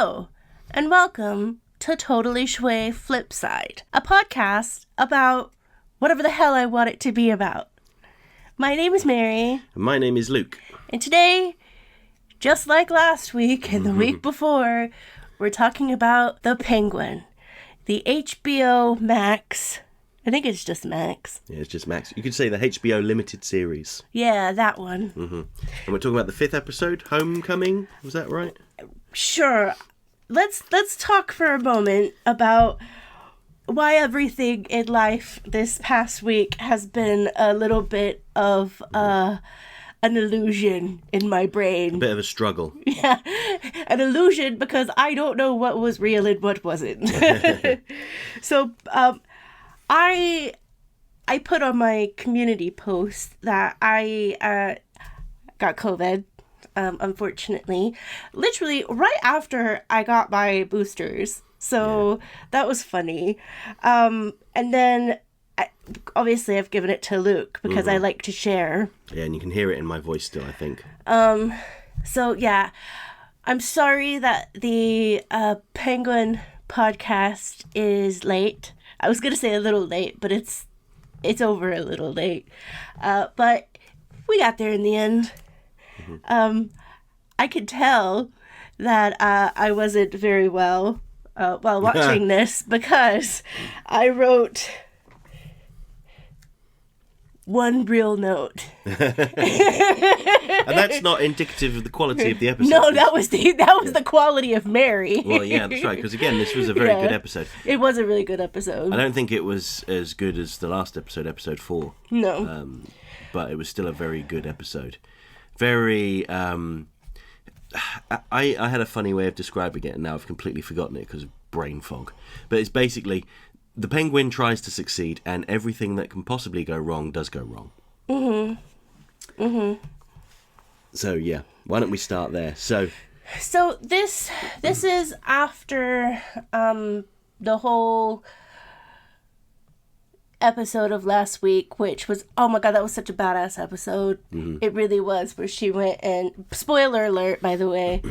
Hello, and welcome to Totally Schway Flipside, a podcast about whatever the hell I want it to be about. My name is Mary. And my name is Luke. And today, just like last week and the week before, we're talking about The Penguin, the HBO Max. I think it's just Max. Yeah, it's just Max. You could say the HBO limited series. Yeah, that one. Mm-hmm. And we're talking about the 5th episode, Homecoming. Was that right? Sure. Let's talk for a moment about why everything in life this past week has been a little bit of an illusion in my brain. A bit of a struggle. Yeah, an illusion because I don't know what was real and what wasn't. So, I put on my community post that I got COVID. Unfortunately, literally right after I got my boosters. So that was funny. And then obviously I've given it to Luke because I like to share. Yeah, and you can hear it in my voice still, I think. So yeah, I'm sorry that the Penguin podcast is late. I was going to say a little late, but it's over a little late. But we got there in the end. I could tell that I wasn't very well while watching this because I wrote one real note. And that's not indicative of the quality of the episode. No, that was the quality of Mary. Well, yeah, that's right, because again, this was a very good episode. It was a really good episode. I don't think it was as good as the last episode, episode 4. No. But it was still a very good episode. Very, I had a funny way of describing it, and now I've completely forgotten it because of brain fog. But it's basically, the Penguin tries to succeed, and everything that can possibly go wrong does go wrong. So, yeah, why don't we start there? So this is after the whole episode of last week, which was, oh my god, that was such a badass episode. It really was, where she went and, spoiler alert by the way,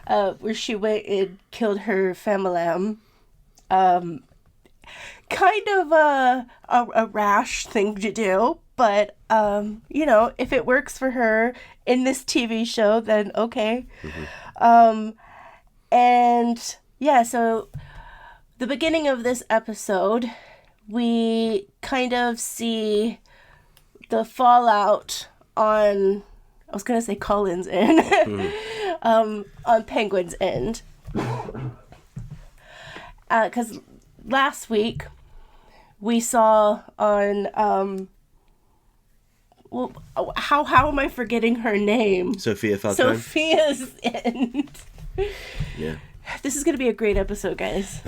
where she went and killed her family. Kind of a rash thing to do, but if it works for her in this TV show, then okay. And yeah, so the beginning of this episode, we kind of see the fallout on, I was going to say Colin's end, on Penguin's end. Because last week we saw on, how am I forgetting her name? Sofia Falcone. Sofia's end. Yeah. This is going to be a great episode, guys.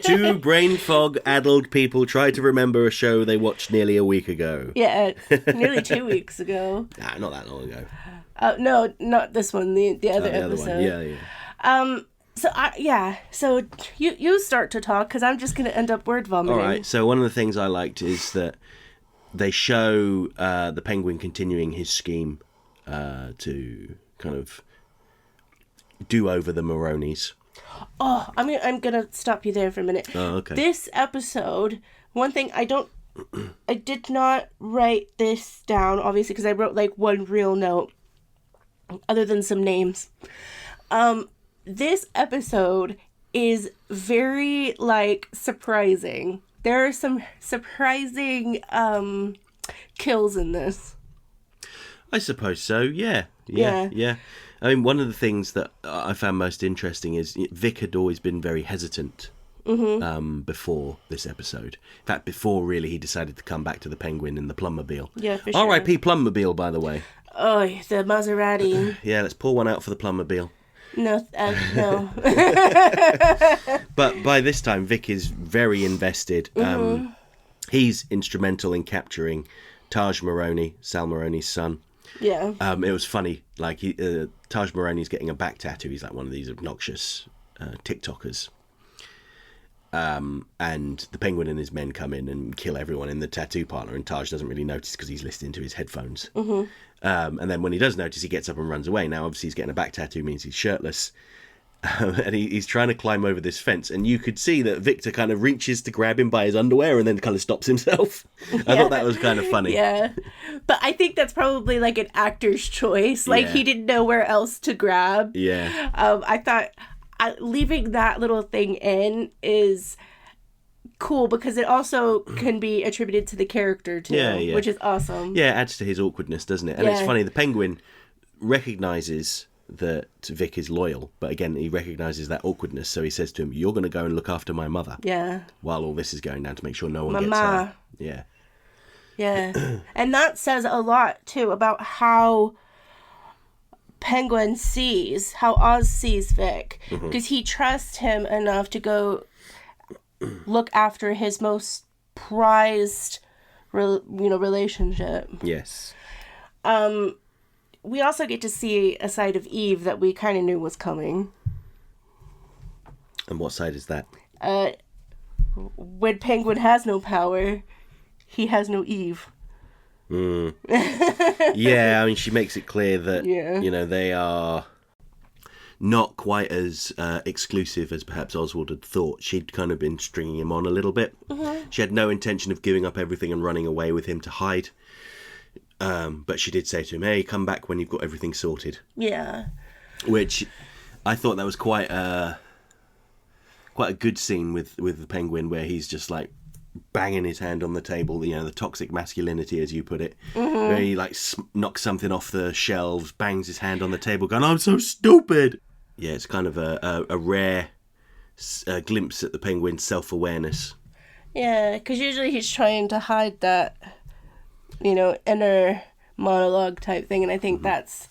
2 brain fog-addled people try to remember a show they watched nearly a week ago. Yeah, nearly 2 weeks ago. Nah, not that long ago. No, not this one, the other episode. Other one. Yeah. So you start to talk, because I'm just going to end up word vomiting. All right, so one of the things I liked is that they show the Penguin continuing his scheme to kind of do over the Maronis. Oh, I'm gonna stop you there for a minute. Oh, okay. This episode, one thing I did not write this down, obviously, because I wrote like one real note, other than some names. This episode is very surprising. There are some surprising kills in this. I suppose so. Yeah. I mean, one of the things that I found most interesting is Vic had always been very hesitant before this episode. In fact, before really he decided to come back to the Penguin in the Plumbmobile. Yeah, for sure. R.I.P. Plumbmobile, by the way. Oh, the Maserati. Yeah, let's pour one out for the Plumbmobile. No, no. But by this time, Vic is very invested. He's instrumental in capturing Taj Maroney, Sal Maroney's son. Yeah. It was funny. Taj Maroney's getting a back tattoo. He's like one of these obnoxious TikTokers. And the Penguin and his men come in and kill everyone in the tattoo parlor, and Taj doesn't really notice because he's listening to his headphones. And then when he does notice, he gets up and runs away. Now, obviously, he's getting a back tattoo, means he's shirtless. and he's trying to climb over this fence, and you could see that Victor kind of reaches to grab him by his underwear and then kind of stops himself. I thought that was kind of funny. Yeah. But I think that's probably like an actor's choice. Like, he didn't know where else to grab. Yeah. I thought leaving that little thing in is cool because it also can be attributed to the character too, which is awesome. Yeah, it adds to his awkwardness, doesn't it? And it's funny, the penguin recognizes that Vic is loyal, but again, he recognizes that awkwardness, so he says to him, "You're going to go and look after my mother." Yeah. While all this is going down to make sure no one gets her. Yeah. Yeah. And that says a lot, too, about how Penguin sees, how Oz sees Vic. Because he trusts him enough to go look after his most prized, relationship. Yes. We also get to see a side of Eve that we kind of knew was coming. And what side is that? When Penguin has no power, he has no Eve. Yeah, I mean, she makes it clear that, Yeah. They are not quite as exclusive as perhaps Oswald had thought. She'd kind of been stringing him on a little bit. She had no intention of giving up everything and running away with him to hide. But she did say to him, "Hey, come back when you've got everything sorted." Yeah. Which I thought that was quite a good scene with the penguin, where he's just like banging his hand on the table, the toxic masculinity, as you put it, where he like knocks something off the shelves, bangs his hand on the table, going, "I'm so stupid." Yeah, it's kind of a rare glimpse at the penguin's self-awareness. Yeah, because usually he's trying to hide that, inner monologue type thing, and I think that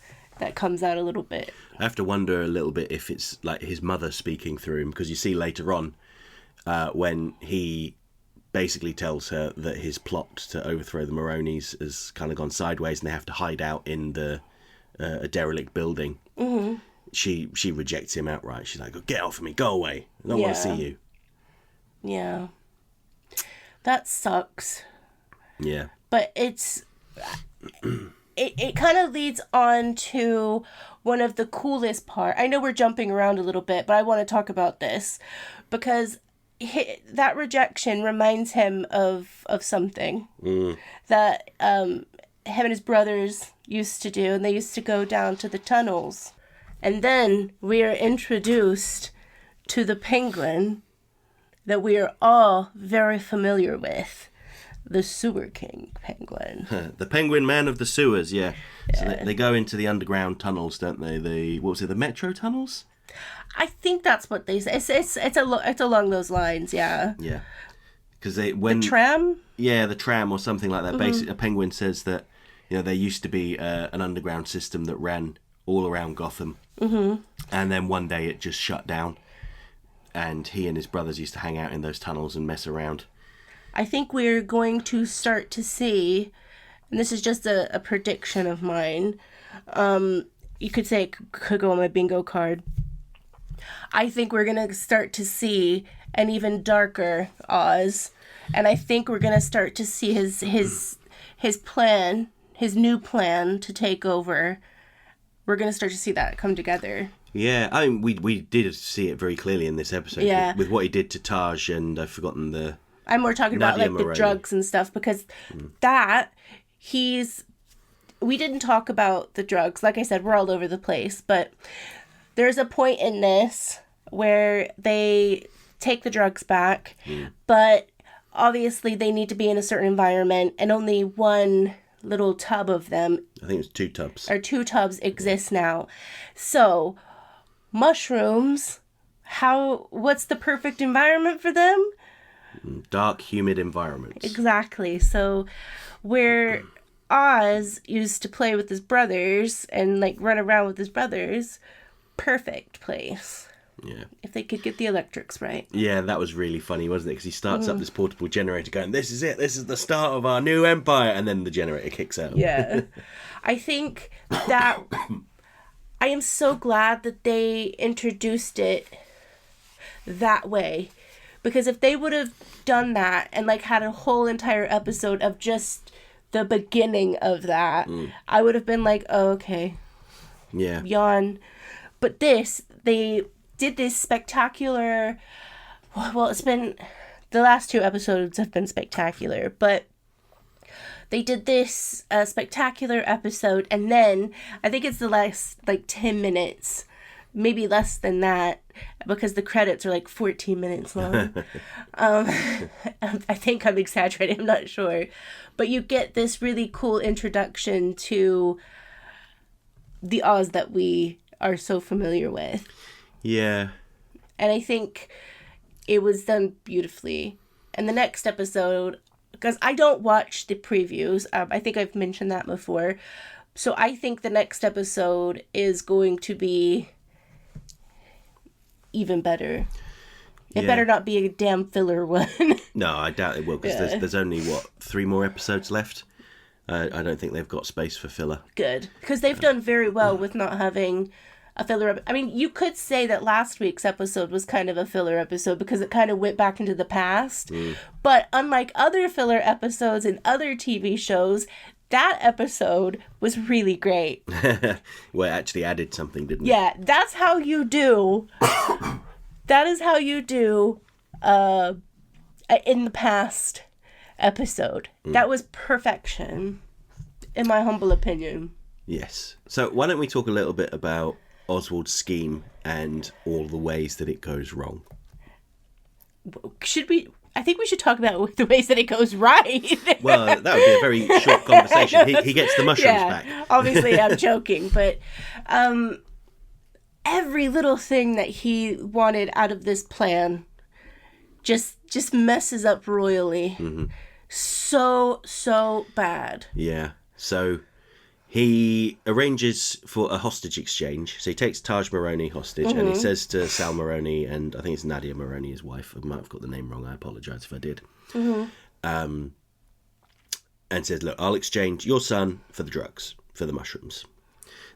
comes out a little bit. I have to wonder a little bit if it's like his mother speaking through him, because you see later on when he basically tells her that his plot to overthrow the Maronis has kind of gone sideways and they have to hide out in a derelict building. She rejects him outright. She's like, "Get off of me, go away. I don't want to see you." Yeah. That sucks. Yeah. But it kind of leads on to one of the coolest part. I know we're jumping around a little bit, but I want to talk about this because that rejection reminds him of something that him and his brothers used to do, and they used to go down to the tunnels. And then we are introduced to the penguin that we are all very familiar with. The Sewer King penguin. The penguin man of the sewers, yeah. So they go into the underground tunnels, don't they? The metro tunnels? I think that's what they say. It's along those lines, yeah. Yeah. Because the tram? Yeah, the tram or something like that. Basically, a penguin says that, there used to be an underground system that ran all around Gotham. And then one day it just shut down. And he and his brothers used to hang out in those tunnels and mess around. I think we're going to start to see, and this is just a prediction of mine, you could say it could go on my bingo card. I think we're going to start to see an even darker Oz, and I think we're going to start to see his plan, his new plan to take over. We're going to start to see that come together. Yeah, I mean, we did see it very cleally in this episode. Yeah. With what he did to Taj, and I've forgotten the... I'm more talking about like the drugs and stuff, because we didn't talk about the drugs. Like I said, we're all over the place, but there's a point in this where they take the drugs back, but obviously they need to be in a certain environment, and only one little tub of them, I think it's 2 tubs. Or 2 tubs exist now. So, mushrooms, what's the perfect environment for them? Dark, humid environments. Exactly. So where Oz used to play with his brothers and like run around with his brothers, perfect place. Yeah. If they could get the electrics right. Yeah, that was really funny, wasn't it? Because he starts up this portable generator going, "This is it. This is the start of our new empire." And then the generator kicks out. Yeah. I think that I am so glad that they introduced it that way. Because if they would have done that and like had a whole entire episode of just the beginning of that, I would have been like, "Oh, okay." Yeah. Yawn. But this, they did this spectacular. Well, it's been the last 2 episodes have been spectacular, but they did this spectacular episode, and then I think it's the last 10 minutes, maybe less than that, because the credits are 14 minutes long. I think I'm exaggerating, I'm not sure. But you get this really cool introduction to the Oz that we are so familiar with. Yeah. And I think it was done beautifully. And the next episode, because I don't watch the previews, I think I've mentioned that before. So I think the next episode is going to be even better. It better not be a damn filler one. No, I doubt it will, because there's only, 3 more episodes left? I don't think they've got space for filler. Good. Because they've done very well with not having a filler. I mean, you could say that last week's episode was kind of a filler episode because it kind of went back into the past. But unlike other filler episodes in other TV shows, that episode was really great. Well, it actually added something, didn't it? Yeah, that's how you do. That is how you do in the past episode. That was perfection, in my humble opinion. Yes. So why don't we talk a little bit about Oswald's scheme and all the ways that it goes wrong? Should we? I think we should talk about the ways that it goes right. Well, that would be a very short conversation. He gets the mushrooms back. Obviously, I'm joking, but every little thing that he wanted out of this plan just messes up royally. Mm-hmm. So bad. Yeah. So he arranges for a hostage exchange. So he takes Taj Maroney hostage, and he says to Sal Maroney, and I think it's Nadia Maroney, his wife. I might have got the name wrong. I apologise if I did. And says, look, I'll exchange your son for the drugs, for the mushrooms.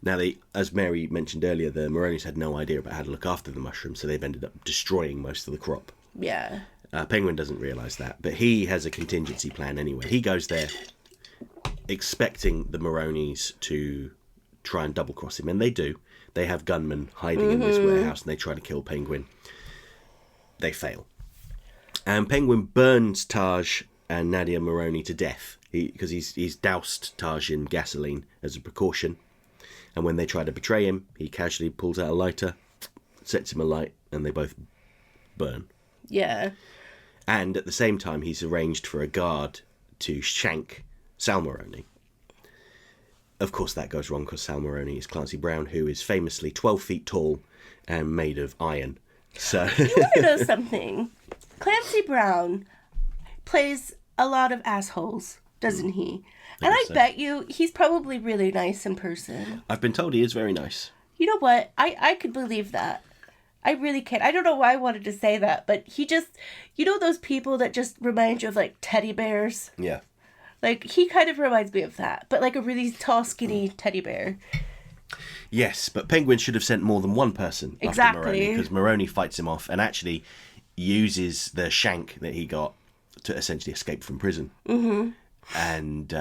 Now, as Mary mentioned earlier, the Maronis had no idea about how to look after the mushrooms, so they've ended up destroying most of the crop. Yeah. Penguin doesn't realise that, but he has a contingency plan anyway. He goes there expecting the Maronis to try and double-cross him, and they do. They have gunmen hiding in this warehouse, and they try to kill Penguin. They fail. And Penguin burns Taj and Nadia Maroney to death, because he's doused Taj in gasoline as a precaution. And when they try to betray him, he casually pulls out a lighter, sets him alight, and they both burn. Yeah. And at the same time, he's arranged for a guard to shank Sal Maroney. Of course, that goes wrong because Sal Maroney is Clancy Brown, who is famously 12 feet tall and made of iron. So you want to know something? Clancy Brown plays a lot of assholes, doesn't he? And I bet you he's probably really nice in person. I've been told he is very nice. You know what? I could believe that. I really can. I don't know why I wanted to say that, but he just, you know those people that just remind you of teddy bears? Yeah. He kind of reminds me of that, but a really tall, skinny teddy bear. Yes, but Penguin should have sent more than one person after Maroney, because Maroney fights him off and actually uses the shank that he got to essentially escape from prison. Mm-hmm. And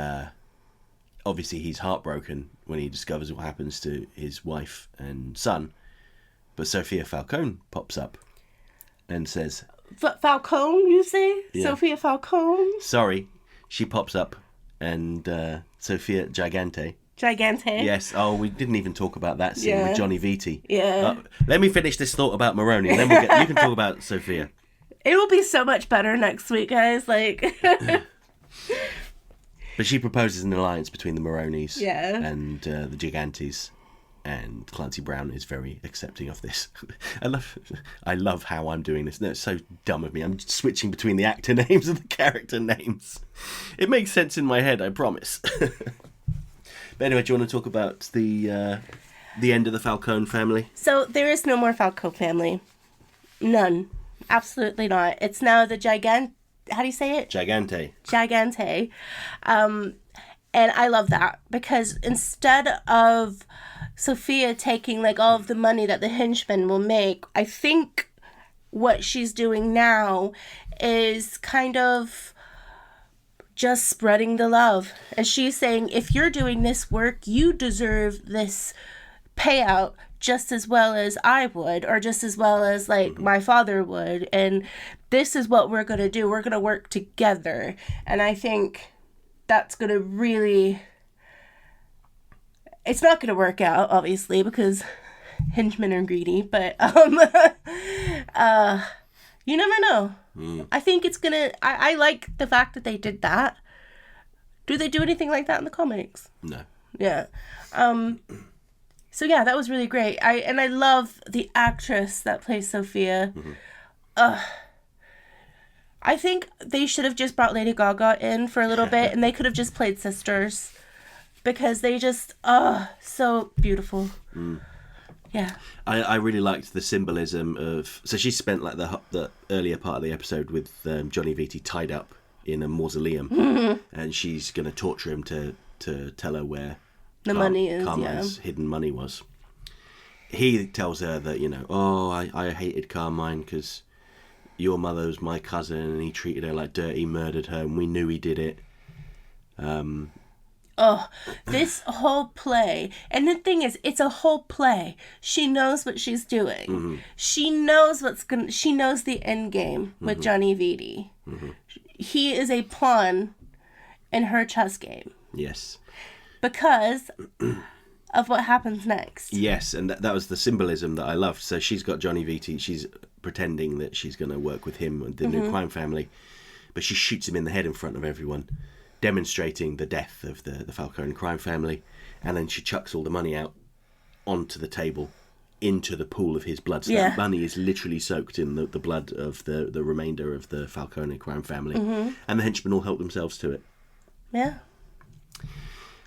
obviously he's heartbroken when he discovers what happens to his wife and son. But Sofia Falcone pops up and says... Falcone, you say? Yeah. Sofia Falcone? Sorry. She pops up and Sofia Gigante. Gigante? Yes. Oh, we didn't even talk about that scene with Johnny Vitti. Yeah. Let me finish this thought about Maroney and then you can talk about Sofia. It will be so much better next week, guys. But she proposes an alliance between the Maronis and the Gigantes. And Clancy Brown is very accepting of this. I love how I'm doing this. No, it's so dumb of me. I'm switching between the actor names and the character names. It makes sense in my head, I promise. But anyway, do you want to talk about the end of the Falcone family? So there is no more Falcone family. None. Absolutely not. It's now the how do you say it? Gigante. And I love that because instead of Sofia taking all of the money that the henchmen will make, I think what she's doing now is kind of just spreading the love. And she's saying, if you're doing this work, you deserve this payout just as well as I would, or just as well as like my father would, and this is what we're going to do. We're going to work together. And I think that's going to really, it's not going to work out, obviously, because henchmen are greedy, but you never know. I think it's going to, I like the fact that they did that. Do they do anything like that in the comics? No. Yeah. So yeah, that was really great. I love the actress that plays Sofia. I think they should have just brought Lady Gaga in for a little bit, and they could have just played sisters, because they just so beautiful. Yeah. I really liked the symbolism of, so she spent like the earlier part of the episode with Johnny Vitti tied up in a mausoleum, and she's going to torture him to tell her where the money is, Carmine's hidden money was. He tells her that, you know, I hated Carmine because your mother was my cousin and he treated her like dirt, he murdered her, and we knew he did it. This whole play, and the thing is, it's a whole play. She knows what she's doing. She knows she knows the end game with Johnny Vitti. He is a pawn in her chess game. Yes. Because of what happens next. Yes, and that was the symbolism that I loved. So she's got Johnny Vitti, she's pretending that she's going to work with him and the new crime family, but she shoots him in the head in front of everyone, demonstrating the death of the Falcone crime family, and then she chucks all the money out onto the table into the pool of his blood. So that money is literally soaked in the blood of the remainder of the Falcone crime family, and the henchmen all help themselves to it. Yeah.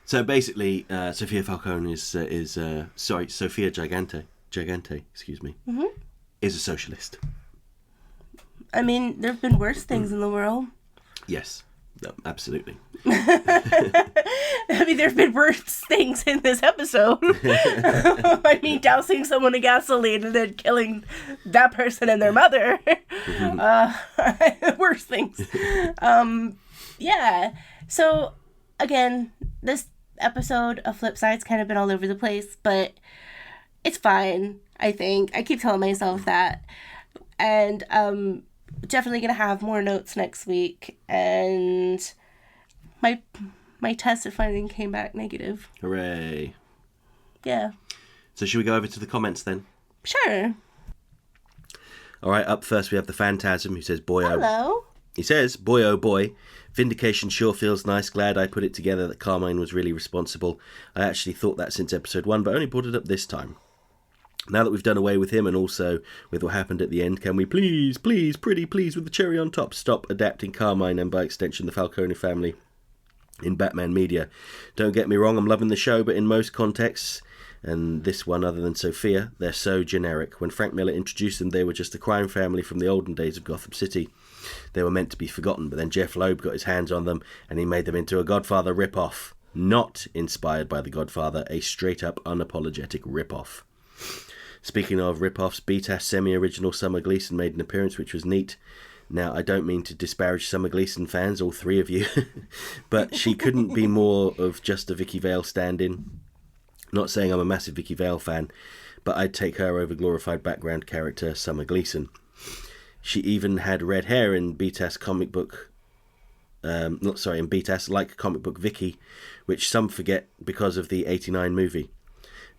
So basically, Sofia Falcone Sofia Gigante, excuse me, is a socialist. I mean, there have been worse things in the world. Yes, no, absolutely. I mean, there have been worse things in this episode. I mean, dousing someone in gasoline and then killing that person and their mother. Worse things. Yeah. So, again, this episode of Flipside's kind of been all over the place, but it's fine, I think. I keep telling myself that. And definitely gonna have more notes next week, and my test finally came back negative. Hooray. Yeah. So should we go over to the comments then? Sure. Alright, up first we have the Phantasm, who says, Hello. He says, boy oh boy, vindication sure feels nice. Glad I put it together that Carmine was really responsible. I actually thought that since episode 1, but only brought it up this time. Now that we've done away with him and also with what happened at the end, can we please, pretty please, with the cherry on top, stop adapting Carmine and by extension the Falcone family in Batman media? Don't get me wrong, I'm loving the show, but in most contexts, and this one other than Sofia, they're so generic. When Frank Miller introduced them, they were just a crime family from the olden days of Gotham City. They were meant to be forgotten, but then Jeff Loeb got his hands on them and he made them into a Godfather rip-off. Not inspired by The Godfather, a straight-up unapologetic rip-off. Speaking of rip-offs, BTAS semi-original Summer Gleason made an appearance, which was neat. Now, I don't mean to disparage Summer Gleason fans, all three of you, but she couldn't be more of just a Vicky Vale stand-in. Not saying I'm a massive Vicky Vale fan, but I'd take her over glorified background character Summer Gleason. She even had red hair in BTAS comic book... in BTAS, like comic book Vicky, which some forget because of the 89 movie.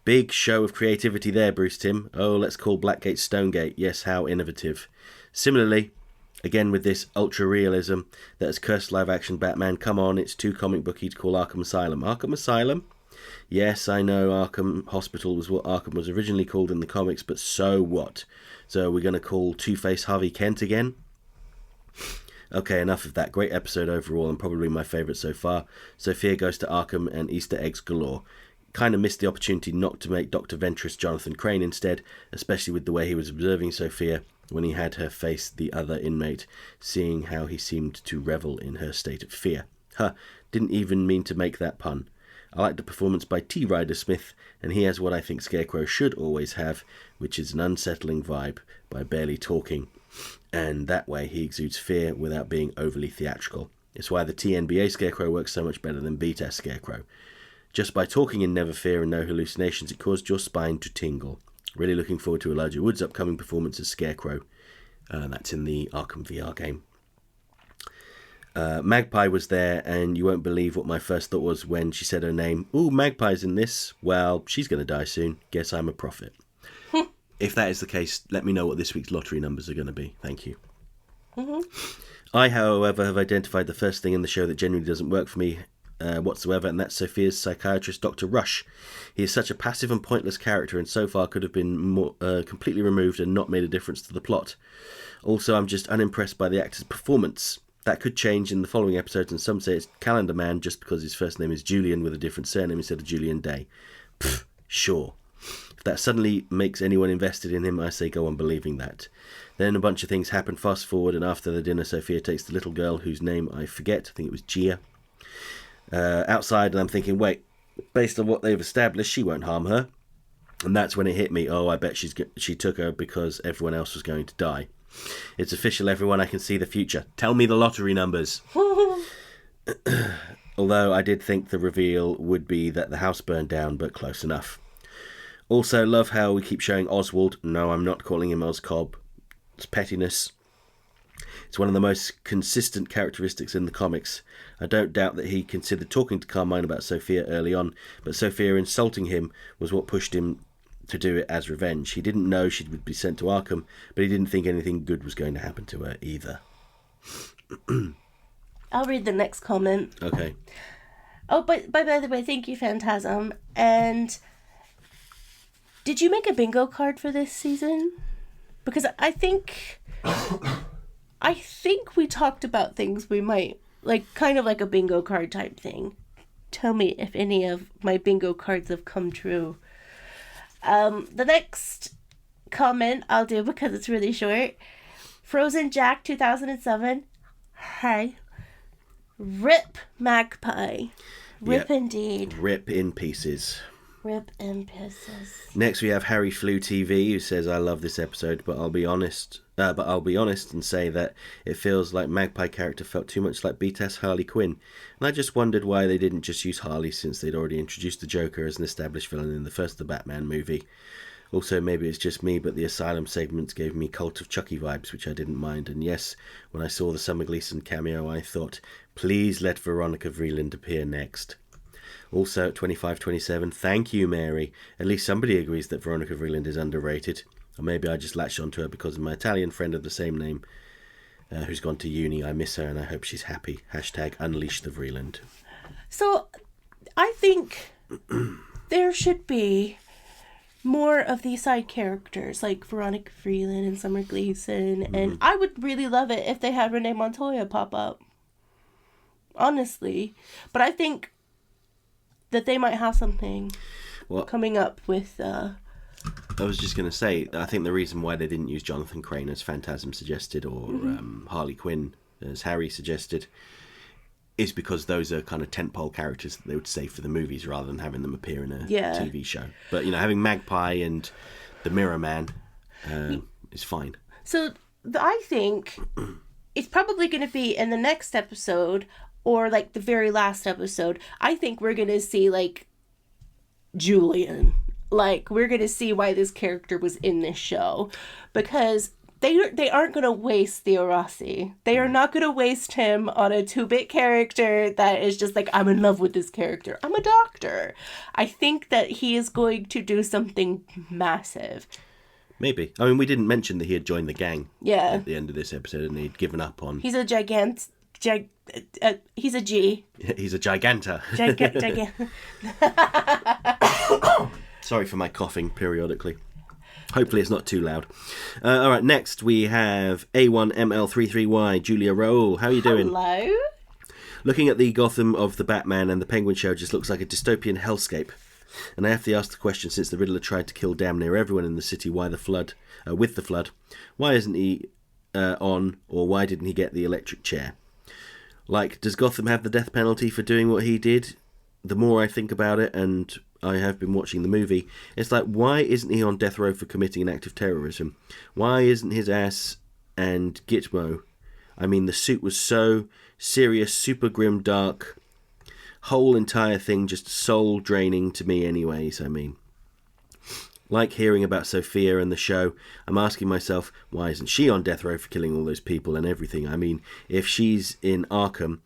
Big show of creativity there, Bruce Timm. Oh, let's call Blackgate Stonegate. Yes, how innovative. Similarly, again with this ultra-realism that has cursed live-action Batman, come on, it's too comic booky to call Arkham Asylum. Arkham Asylum? Yes, I know Arkham Hospital was what Arkham was originally called in the comics, but so what? So we're going to call Two-Face Harvey Kent again? Okay, enough of that. Great episode overall and probably my favourite so far. Sofia goes to Arkham and Easter eggs galore. Kind of missed the opportunity not to make Dr. Ventress Jonathan Crane instead, especially with the way he was observing Sofia when he had her face the other inmate, seeing how he seemed to revel in her state of fear. Didn't even mean to make that pun. I like the performance by T. Ryder Smith, and he has what I think Scarecrow should always have, which is an unsettling vibe by barely talking, and that way he exudes fear without being overly theatrical. It's why the TNBA Scarecrow works so much better than BTAS Scarecrow. Just by talking in Never Fear and No Hallucinations, it caused your spine to tingle. Really looking forward to Elijah Wood's upcoming performance as Scarecrow. That's in the Arkham VR game. Magpie was there, and you won't believe what my first thought was when she said her name. Ooh, Magpie's in this. Well, she's going to die soon. Guess I'm a prophet. If that is the case, let me know what this week's lottery numbers are going to be. Thank you. Mm-hmm. I, however, have identified the first thing in the show that genuinely doesn't work for me whatsoever, and that's Sophia's psychiatrist, Dr. Rush. He is such a passive and pointless character, and so far could have been more completely removed and not made a difference to the plot. Also, I'm just unimpressed by the actor's performance. That could change in the following episodes, and some say it's Calendar Man just because his first name is Julian with a different surname instead of Julian Day. Pfft, sure. If that suddenly makes anyone invested in him, I say go on believing that. Then a bunch of things happen fast forward, and after the dinner, Sophia takes the little girl, whose name I forget, I think it was Gia, outside, and I'm thinking, wait, based on what they've established, she won't harm her. And that's when it hit me, oh, I bet she took her because everyone else was going to die. It's official, everyone, I can see the future. Tell me the lottery numbers. Although I did think the reveal would be that the house burned down, but close enough. Also, love how we keep showing Oswald. No, I'm not calling him Oscob. It's pettiness. It's one of the most consistent characteristics in the comics. I don't doubt that he considered talking to Carmine about Sophia early on, but Sophia insulting him was what pushed him to do it as revenge. He didn't know she would be sent to Arkham, but he didn't think anything good was going to happen to her either. I'll read the next comment. Okay. Oh, but by the way, thank you, Phantasm. And did you make a bingo card for this season? Because I think we talked about things we might, like, kind of like a bingo card type thing. Tell me if any of my bingo cards have come true. The next comment I'll do because it's really short. Frozen Jack 2007. Hi. Rip Magpie. Rip indeed. Rip in pieces. Rip in pieces. Next we have Harry Flew TV, who says, I love this episode, but I'll be honest and say that it feels like Magpie character felt too much like BTS Harley Quinn. And I just wondered why they didn't just use Harley, since they'd already introduced the Joker as an established villain in the first The Batman movie. Also, maybe it's just me, but the Asylum segments gave me Cult of Chucky vibes, which I didn't mind. And yes, when I saw the Summer Gleason cameo, I thought, please let Veronica Vreeland appear next. Also, at 2527, thank you, Mary. At least somebody agrees that Veronica Vreeland is underrated. Or maybe I just latched onto her because of my Italian friend of the same name, who's gone to uni. I miss her and I hope she's happy. Hashtag unleash the Vreeland. So, I think there should be more of these side characters, like Veronica Vreeland and Summer Gleason. And I would really love it if they had Renee Montoya pop up. Honestly. But I think that they might have something coming up with... I was just going to say, I think the reason why they didn't use Jonathan Crane as Phantasm suggested, or Harley Quinn as Harry suggested, is because those are kind of tentpole characters that they would save for the movies rather than having them appear in a TV show. But, having Magpie and the Mirror Man is fine. So I think it's probably going to be in the next episode or, like, the very last episode. I think we're going to see, like, Julian. Like, we're going to see why this character was in this show. Because they aren't going to waste Theo Rossi. They are not going to waste him on a 2-bit character that is just like, I'm in love with this character. I'm a doctor. I think that he is going to do something massive. Maybe. I mean, we didn't mention that he had joined the gang at the end of this episode and he'd given up on... He's a he's a G. He's a giganta. Sorry for my coughing periodically. Hopefully it's not too loud. All right, next we have A1ML33Y, Julia Roll. How are you doing? Hello. Looking at the Gotham of the Batman and the Penguin show just looks like a dystopian hellscape. And I have to ask the question, since the Riddler tried to kill damn near everyone in the city with the flood, why isn't he on, or why didn't he get the electric chair? Like, does Gotham have the death penalty for doing what he did? The more I think about it, and I have been watching the movie, it's like, why isn't he on death row for committing an act of terrorism? Why isn't his ass and Gitmo? I mean, the suit was so serious, super grim, dark, whole entire thing just soul draining to me anyways. I mean, Like hearing about Sofia and the show, I'm asking myself, why isn't she on death row for killing all those people and everything? I mean, if she's in Arkham,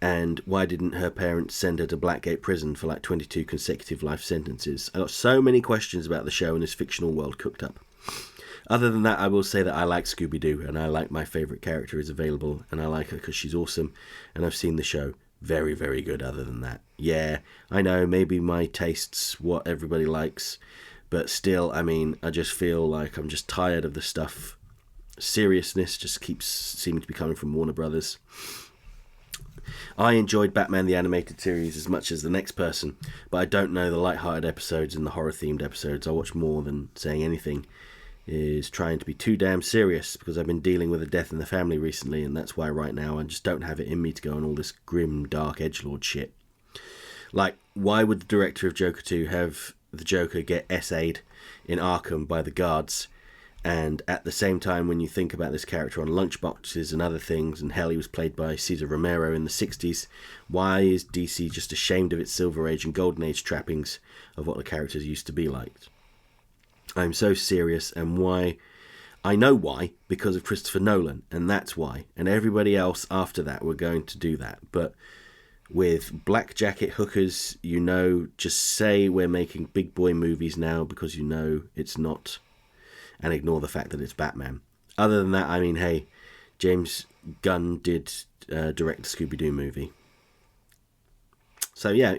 and why didn't her parents send her to Blackgate Prison for like 22 consecutive life sentences? I got so many questions about the show and this fictional world cooked up. Other than that, I will say that I like Scooby-Doo, and I like my favourite character is available, and I like her because she's awesome, and I've seen the show. Very, very good other than that. Yeah, I know, maybe my taste's what everybody likes, but still, I mean, I just feel like I'm just tired of the stuff. Seriousness just keeps seeming to be coming from Warner Brothers. I enjoyed Batman the Animated Series as much as the next person, but I don't know the light-hearted episodes and the horror-themed episodes I watch more than saying anything is trying to be too damn serious, because I've been dealing with a death in the family recently, and that's why right now I just don't have it in me to go on all this grim, dark edgelord shit. Like, why would the director of Joker 2 have the Joker get SA'd in Arkham by the guards, and at the same time when you think about this character on lunchboxes and other things, and hell, he was played by Cesar Romero in the 60s, why is DC just ashamed of its Silver Age and Golden Age trappings of what the characters used to be like? I'm so serious, and why? I know why, because of Christopher Nolan, and that's why, and everybody else after that were going to do that, but with black jacket hookers, you know, just say we're making big boy movies now because you know it's not, and ignore the fact that it's Batman. Other than that, I mean, hey, James Gunn did direct the Scooby-Doo movie. So yeah,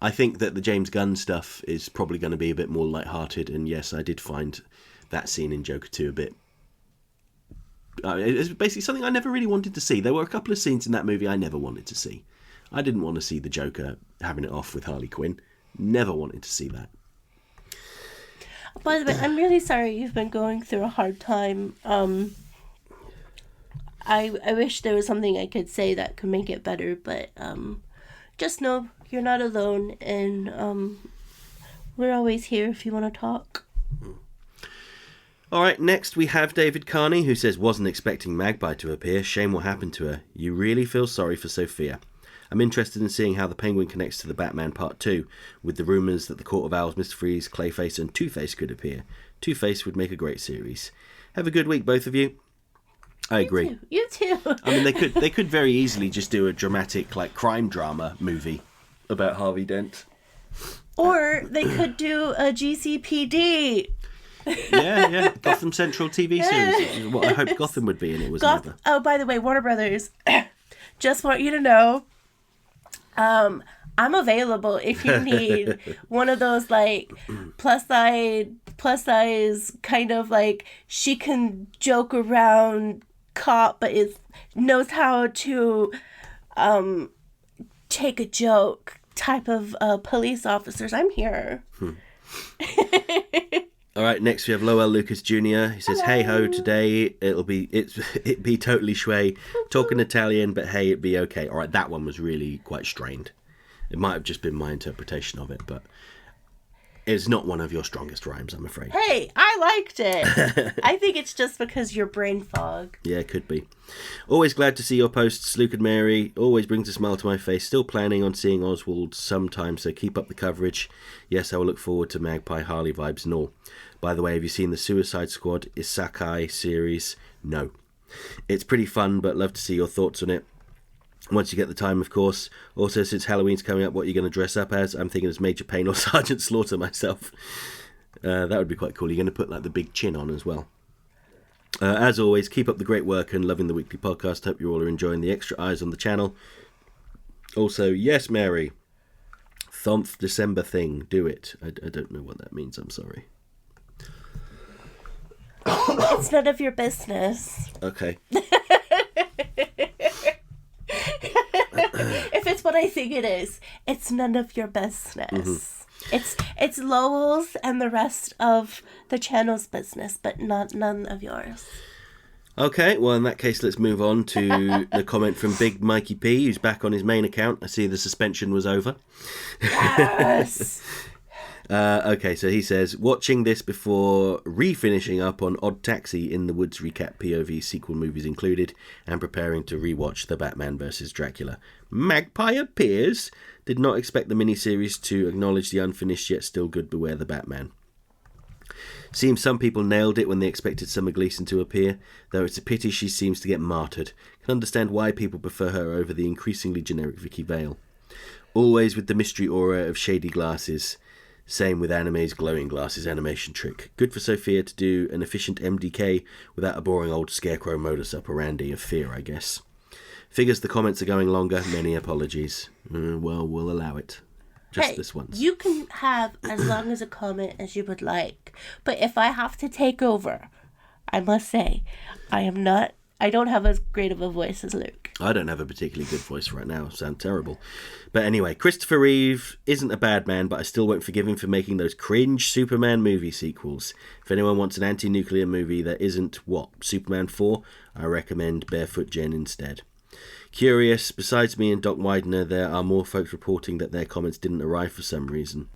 I think that the James Gunn stuff is probably going to be a bit more lighthearted, and yes, I did find that scene in Joker 2 a bit... it's basically something I never really wanted to see. There were a couple of scenes in that movie I never wanted to see. I didn't want to see the Joker having it off with Harley Quinn. Never wanted to see that. By the way, I'm really sorry you've been going through a hard time. I wish there was something I could say that could make it better, but just know you're not alone, and we're always here if you want to talk. All right, next we have David Carney, who says, wasn't expecting Magpie to appear. Shame what happened to her. You really feel sorry for Sofia. I'm interested in seeing how the Penguin connects to the Batman Part 2, with the rumours that the Court of Owls, Mr. Freeze, Clayface and Two-Face could appear. Two-Face would make a great series. Have a good week, both of you. I agree. You too. I mean, they could very easily just do a dramatic, like, crime drama movie about Harvey Dent. Or they could do a GCPD. Yeah. Gotham Central TV series, which is what I hoped Gotham would be, and it was never. Oh, by the way, Warner Brothers, just want you to know, I'm available if you need one of those, like, plus size kind of, like, she can joke around cop, but knows how to take a joke type of police officers. I'm here. All right, next we have Lowell Lucas Jr. He says, hey ho, today it be totally Schway, talking Italian, but hey, it be okay. All right, that one was really quite strained. It might have just been my interpretation of it, but it's not one of your strongest rhymes, I'm afraid. Hey, I liked it. I think it's just because you're brain fog. Yeah, it could be. Always glad to see your posts, Luke and Mary. Always brings a smile to my face. Still planning on seeing Oswald sometime, so keep up the coverage. Yes, I will look forward to Magpie, Harley vibes and all. By the way, have you seen the Suicide Squad Isekai series? No. It's pretty fun, but love to see your thoughts on it. Once you get the time, of course. Also, since Halloween's coming up, what are you going to dress up as? I'm thinking as Major Payne or Sergeant Slaughter myself. That would be quite cool. You're going to put like the big chin on as well. As always, keep up the great work and loving the weekly podcast. Hope you all are enjoying the extra eyes on the channel. Also, yes, Mary. Thomp December thing. Do it. I don't know what that means. I'm sorry. It's none of your business. Okay. If it's what I think it is, it's none of your business. Mm-hmm. It's Lowell's and the rest of the channel's business, but none of yours. Okay, well, in that case, let's move on to the comment from Big Mikey P, who's back on his main account. I see the suspension was over. Yes! Okay, so he says, watching this before refinishing up on Odd Taxi in the Woods recap POV sequel movies included, and preparing to rewatch The Batman vs. Dracula. Magpie appears. Did not expect the miniseries to acknowledge the unfinished yet still good Beware the Batman. Seems some people nailed it when they expected Summer Gleeson to appear, though it's a pity she seems to get martyred. Can understand why people prefer her over the increasingly generic Vicky Vale. Always with the mystery aura of shady glasses. Same with anime's glowing glasses animation trick. Good for Sofia to do an efficient MDK without a boring old scarecrow modus operandi of fear, I guess. Figures the comments are going longer. Many apologies. Well, we'll allow it. Just this once. You can have as long as a comment as you would like. But if I have to take over, I must say, I don't have as great of a voice as Luke. I don't have a particularly good voice right now. I sound terrible. But anyway, Christopher Reeve isn't a bad man, but I still won't forgive him for making those cringe Superman movie sequels. If anyone wants an anti-nuclear movie that isn't, Superman 4, I recommend Barefoot Jen instead. Curious, besides me and Doc Widener, there are more folks reporting that their comments didn't arrive for some reason.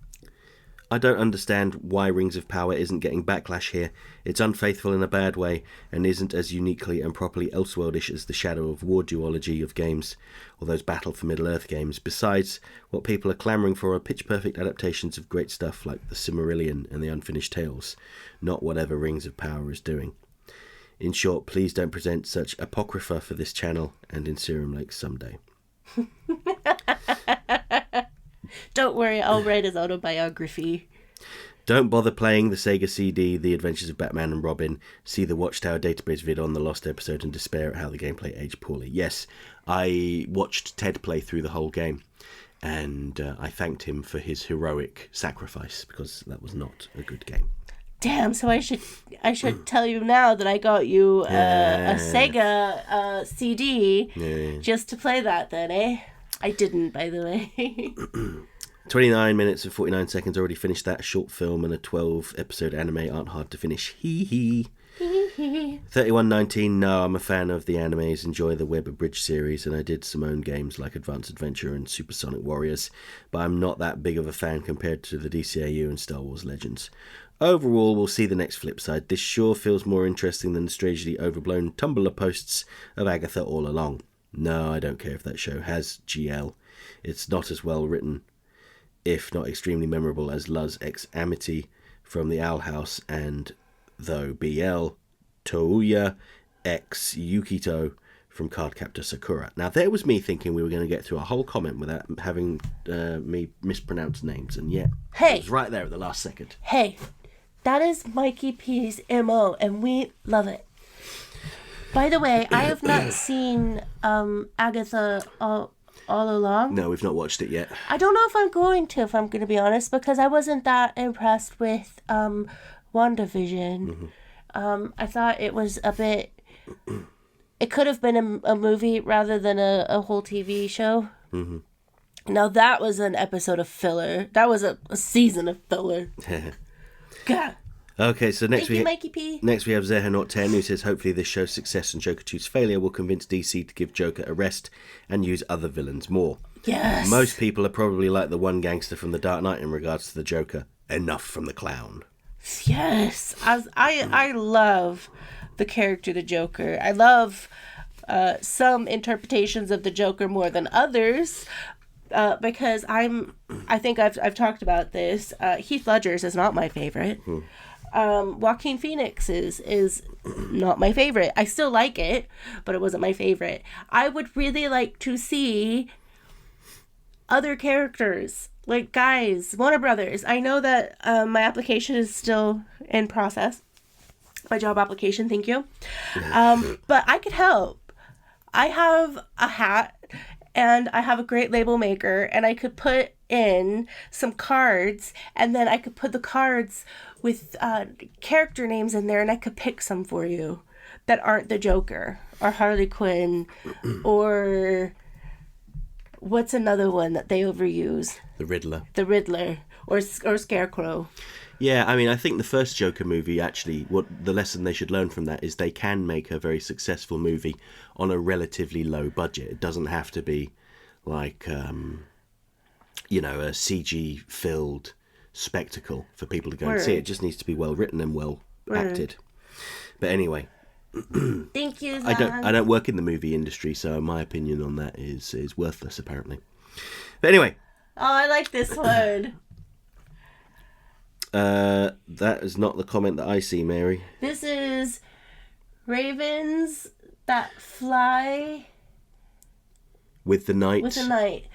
I don't understand why Rings of Power isn't getting backlash here. It's unfaithful in a bad way, and isn't as uniquely and properly Elseworldish as the Shadow of War duology of games, or those Battle for Middle-earth games. Besides, what people are clamouring for are pitch-perfect adaptations of great stuff like The Silmarillion and The Unfinished Tales, not whatever Rings of Power is doing. In short, please don't present such apocrypha for this channel and in Serum Lake someday. Don't worry, I'll write his autobiography. Don't bother playing the Sega CD, The Adventures of Batman and Robin. See the Watchtower database vid on the Lost episode and despair at how the gameplay aged poorly. Yes, I watched Ted play through the whole game, and I thanked him for his heroic sacrifice, because that was not a good game. Damn, so I should tell you now that I got you a Sega CD just to play that then, eh? I didn't, by the way. 29 minutes and 49 seconds, already finished that. Short film and a 12-episode anime aren't hard to finish. Hee hee. 3119, no, I'm a fan of the animes, enjoy the Web of Bridge series, and I did some own games like Advanced Adventure and Supersonic Warriors, but I'm not that big of a fan compared to the DCAU and Star Wars Legends. Overall, we'll see the next flip side. This sure feels more interesting than the strangely overblown Tumblr posts of Agatha all along. No, I don't care if that show has GL. It's not as well written, if not extremely memorable, as Luz X Amity from the Owl House, and though BL, Touya X Yukito from Cardcaptor Sakura. Now, there was me thinking we were going to get through a whole comment without having me mispronounce names, and yet it was right there at the last second. Hey, that is Mikey P's MO, and we love it. By the way, I have not seen Agatha all along. No, we've not watched it yet. I don't know if I'm going to, if I'm going to be honest, because I wasn't that impressed with WandaVision. Mm-hmm. I thought it was a bit... It could have been a movie rather than a whole TV show. Mm-hmm. Now, that was an episode of filler. That was a season of filler. God. Okay, so next we Mikey P. Next we have Zehanaut10, who says hopefully this show's success and Joker 2's failure will convince DC to give Joker a rest and use other villains more. Yes. Most people are probably like the one gangster from The Dark Knight in regards to the Joker. Enough from the clown. Yes. I love the character the Joker. I love some interpretations of the Joker more than others. Because I think I've talked about this. Heath Ledger's is not my favorite. Joaquin Phoenix is not my favorite. I still like it, but it wasn't my favorite. I would really like to see other characters. Like, guys, Warner Brothers. I know that my application is still in process. My job application, thank you. But I could help. I have a hat and I have a great label maker, and I could put in some cards, and then I could put the cards with character names in there, and I could pick some for you that aren't the Joker or Harley Quinn or what's another one that they overuse? The Riddler. The Riddler or Scarecrow. Yeah, I mean, I think the first Joker movie, actually, what the lesson they should learn from that is they can make a very successful movie on a relatively low budget. It doesn't have to be like, a CG-filled spectacle for people to go and see. It just needs to be well written and well acted. But anyway, thank you, Zan. I don't work in the movie industry, so my opinion on that is worthless, apparently. But anyway. Oh, I like this one. That is not the comment that I see, Mary. This is ravens that fly with the night. With the night.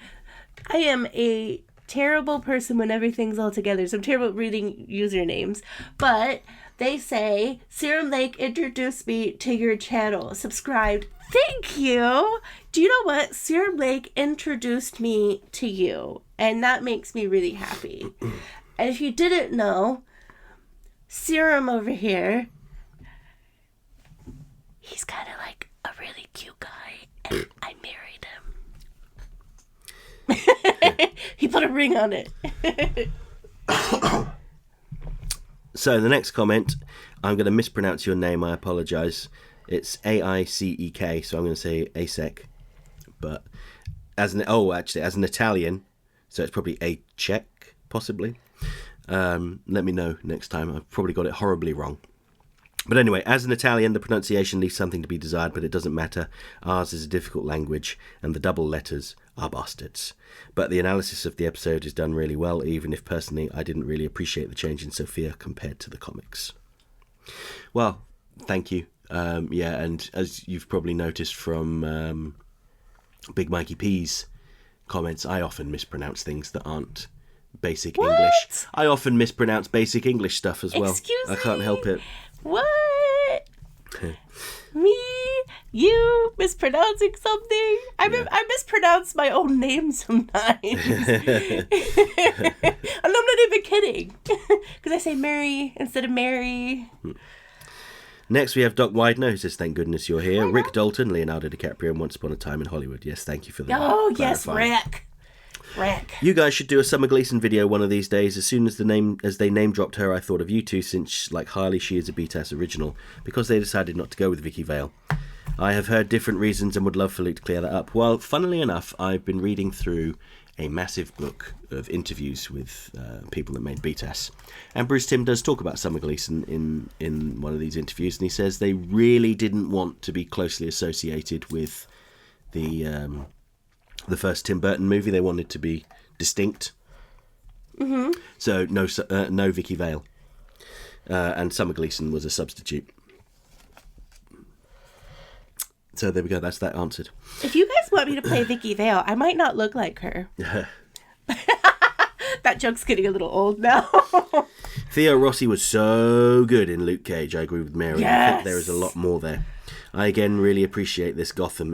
I am a terrible person when everything's all together, so I'm terrible at reading usernames. But they say, Serum Lake introduced me to your channel. Subscribed. Thank you. Do you know what? Serum Lake introduced me to you, and that makes me really happy. And if you didn't know, Serum over here, he's kind of like a really cute guy, and I married him. He put a ring on it. So the next comment, I'm going to mispronounce your name. I apologise. It's Aicek, so I'm going to say Asek. But as an Italian, so it's probably a Czech, possibly. Let me know next time. I've probably got it horribly wrong. But anyway, as an Italian, the pronunciation leaves something to be desired, but it doesn't matter. Ours is a difficult language, and the double letters are bastards. But the analysis of the episode is done really well, even if personally I didn't really appreciate the change in Sofia compared to the comics. Well, thank you. And as you've probably noticed from Big Mikey P's comments, I often mispronounce things that aren't basic English. I often mispronounce basic English stuff as well. Excuse me? I can't help it. What? Me? You mispronouncing something? I mispronounce my own name sometimes. And I'm not even kidding. Because I say Mary instead of Mary. Next we have Doc Widener, who says, thank goodness you're here. Rick Dalton, Leonardo DiCaprio, and Once Upon a Time in Hollywood. Yes, thank you for that. Oh, yes, Rick. You guys should do a Summer Gleason video one of these days. As soon as they name dropped her, I thought of you two, since, like Harley, she is a BTAS original, because they decided not to go with Vicky Vale. I have heard different reasons and would love for Luke to clear that up. Well, funnily enough, I've been reading through a massive book of interviews with people that made BTAS. And Bruce Timm does talk about Summer Gleason in one of these interviews, and he says they really didn't want to be closely associated with the first Tim Burton movie. They wanted to be distinct. Mm-hmm. So no Vicky Vale. And Summer Gleason was a substitute. So there we go, that's that answered. If you guys want me to play Vicky Vale, I might not look like her. That joke's getting a little old now. Theo Rossi was so good in Luke Cage. I agree with Mary. Yes. I think there is a lot more there. I again really appreciate this Gotham.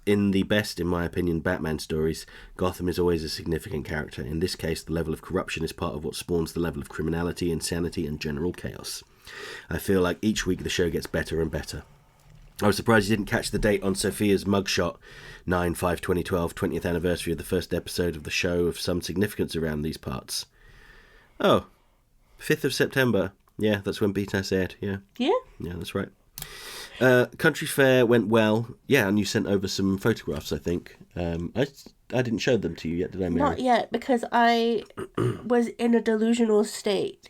In the best, in my opinion, Batman stories, Gotham is always a significant character. In this case, the level of corruption is part of what spawns the level of criminality, insanity, and general chaos. I feel like each week the show gets better and better. I was surprised you didn't catch the date on Sofia's mugshot, 9/5/2012, 20th anniversary of the first episode of the show of some significance around these parts. Oh, 5th of September. Yeah, that's when BTAS aired. Yeah. Yeah? Yeah, that's right. Country Fair went well. Yeah, and you sent over some photographs, I think. I didn't show them to you yet, did I, Mary? Not yet, because I was in a delusional state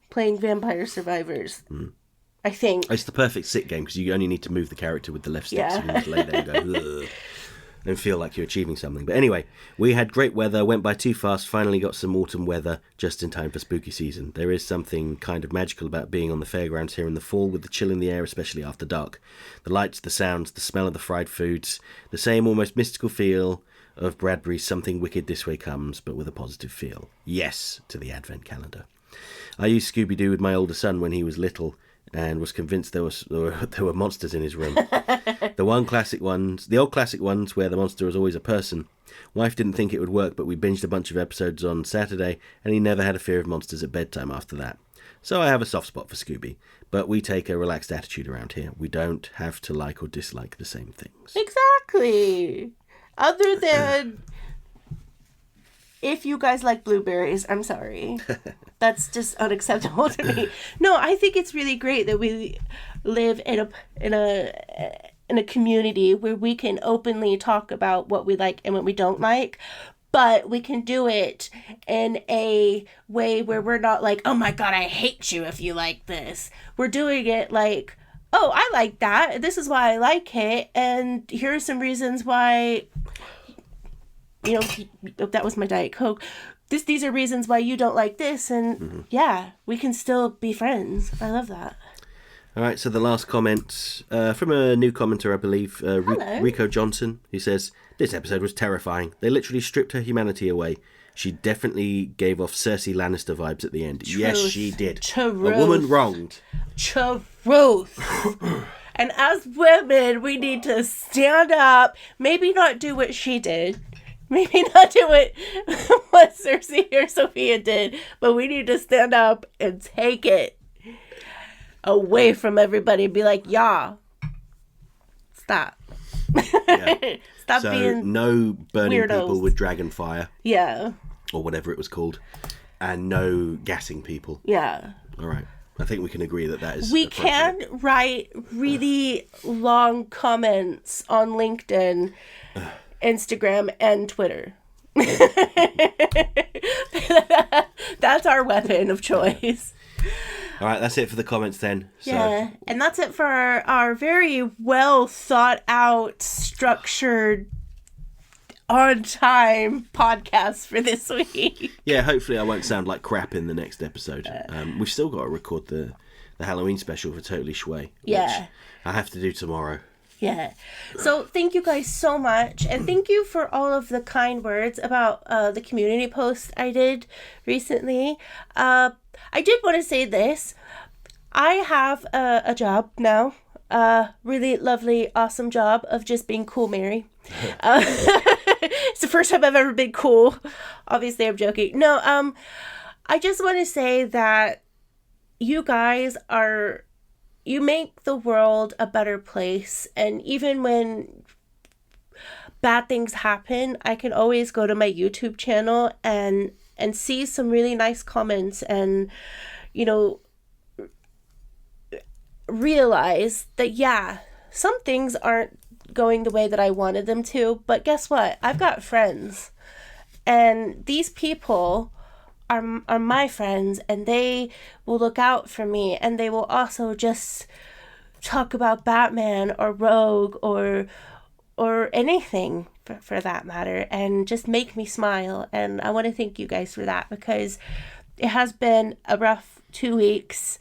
playing Vampire Survivors. I think. It's the perfect sit game, because you only need to move the character with the left stick, so you need to lay there and go, ugh, and feel like you're achieving something. But anyway, we had great weather, went by too fast, finally got some autumn weather just in time for spooky season. There is something kind of magical about being on the fairgrounds here in the fall, with the chill in the air, especially after dark. The lights, the sounds, the smell of the fried foods, the same almost mystical feel of Bradbury's Something Wicked This Way Comes, but with a positive feel. Yes, to the Advent calendar. I used Scooby-Doo with my older son when he was little, and was convinced there were monsters in his room. The old classic ones where the monster was always a person. Wife didn't think it would work, but we binged a bunch of episodes on Saturday, and he never had a fear of monsters at bedtime after that. So I have a soft spot for Scooby, but we take a relaxed attitude around here. We don't have to like or dislike the same things. Exactly. Other than if you guys like blueberries, I'm sorry. That's just unacceptable to me. No, I think it's really great that we live in a community where we can openly talk about what we like and what we don't like, but we can do it in a way where we're not like, oh my God, I hate you if you like this. We're doing it like, oh, I like that. This is why I like it. And here are some reasons why, that was my Diet Coke. these are reasons why you don't like this, and yeah, we can still be friends. I love that. All right, so the last comment from a new commenter, I believe, Rico Johnson, who says, "This episode was terrifying. They literally stripped her humanity away. She definitely gave off Cersei Lannister vibes at the end." Truth. Yes, she did. Truth. A woman wronged. Truth. And as women, we need to stand up, maybe not do what she did, maybe not do what Cersei or Sofia did, but we need to stand up and take it away from everybody and be like, yeah, stop. Yeah. Stop so being no burning weirdos. people with dragon fire. Yeah. Or whatever it was called. And no gassing people. Yeah. All right. I think we can agree that is We can write really long comments on LinkedIn, Instagram, and Twitter. That's our weapon of choice. All right, that's it for the comments then. So. Yeah, and that's it for our very well thought out, structured, on time podcast for this week. Yeah, hopefully I won't sound like crap in the next episode. We've still got to record the Halloween special for Totally Schway. Yeah. Which I have to do tomorrow. Yeah. So thank you guys so much. And thank you for all of the kind words about the community post I did recently. I did want to say this. I have a job now. Really lovely, awesome job of just being cool Mary. It's the first time I've ever been cool. Obviously, I'm joking. No, I just want to say that you guys you make the world a better place. And even when bad things happen, I can always go to my YouTube channel and see some really nice comments and, realize that, yeah, some things aren't going the way that I wanted them to, but guess what? I've got friends, and these people are my friends, and they will look out for me, and they will also just talk about Batman or Rogue or anything for that matter, and just make me smile. And I want to thank you guys for that, because it has been a rough 2 weeks,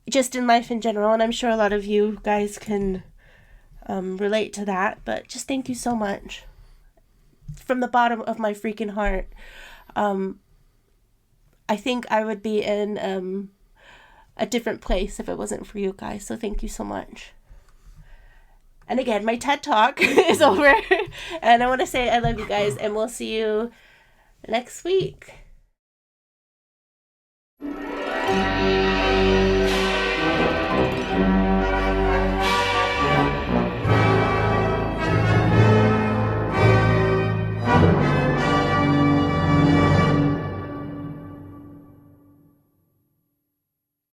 just in life in general, and I'm sure a lot of you guys can relate to that, but just thank you so much from the bottom of my freaking heart. I think I would be in a different place if it wasn't for you guys, so thank you so much. And again, my TED Talk is over, and I want to say I love you guys, and we'll see you next week.